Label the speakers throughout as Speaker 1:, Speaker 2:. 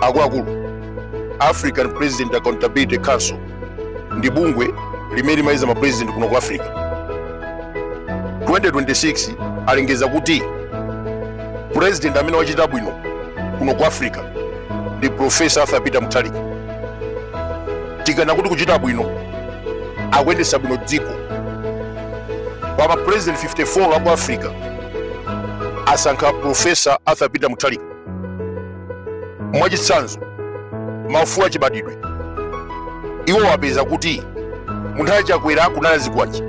Speaker 1: akuluakulu African President Accountability Council ndi bungwe limene limayiza mapresident kuno ku Africa. 2026 alengeza kuti president amene wachita bwino kuno ku Africa ndi Professor Peter Mutharika. Tikana kuti kuchita bwino akuyendesa bwino dziko pa ma president 54 ku Africa asankha Professor Peter Mutharika. Mwachitsanzo mafuwa chibadidwe iwo wapeza kuti munthawi chakwera kunala zikwanji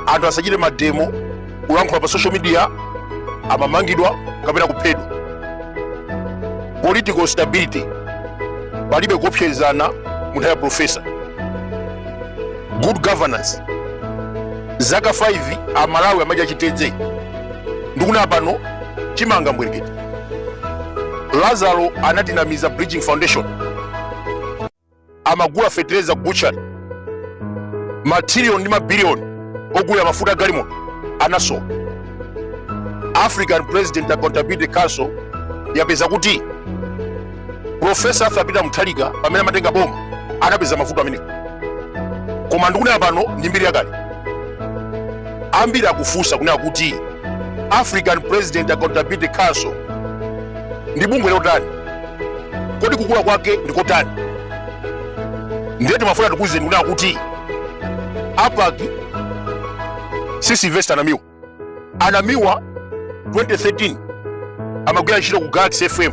Speaker 1: anthu asachite mademo kulankhula pa social media amamangidwa kapena kuphedwa. Political stability palibe kuopsezana munthawi ya professor. Good governance zaka 5 amalawi amaja chitedze ndikuna pano chimanga mbwerekete. Lazaro anatinamiza Bridging Foundation amagula fertilizer butchery material ndi mabilioni ogula mafuta galimoto anaso. African President Accountability Council yapeza kuti Professor Peter Mutharika pamene amatenga bomu anapeza mafuta ameneko. Koma ndikuna pano ndi mbiri yakale ambiri akufunsa kunena kuti African President Accountability Council ndi bungwe lotani, kodi kukula kwake ndikotani? Ndiyeti mafuna tikuze ndikuna kuti apaki si Sylvester anamiwa 2013 amagwira ntchito ku Galaxy FM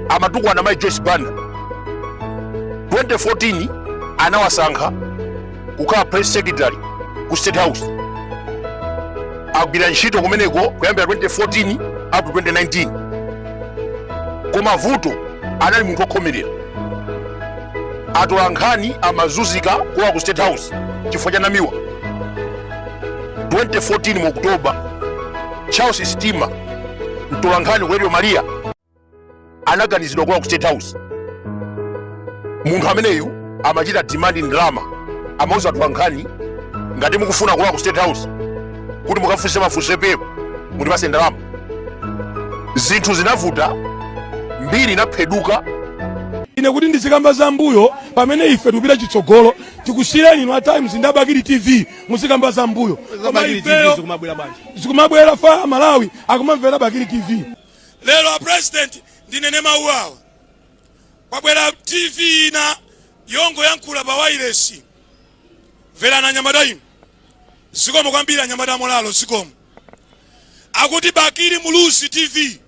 Speaker 1: amatukwana mai Joyce Banda. 2014 anawasankha kukhala press secretary ku State House agwira ntchito kumeneko kuyambira 2014 up to 2019. Koma vuto anali munthu okhomerera atolankhani amazunzika kuwa ku State House chifukwa cha namiwa. 2014 mu Oktoba Charles Stima mtolankhani ku Radio Maria anaganizidwa kuwa ku State House. Munthu ameneyu amachita demand ndalama amauza atolankhani ngati mukufuna kuwa ku State House kuti mukafunse mafunso pepo mutipase ndalama. Zinthu zinavuta mbiri inapheduka.
Speaker 2: Ine kuti ndizikamba za mbuyo pamene ife tupita chitsogolo tikusiyeni ino at times ndabakiri TV muzikamba za mbuyo koma ifeyo zikumabwera fa Malawi akumamvera bakiri TV.
Speaker 3: Lero a president ndinene mawu awa kwabwera TV ina yongo yankula pa wireless vera na nyamadayi zikomo kwambira nyamada molalo zikomo akuti bakiri mulusi TV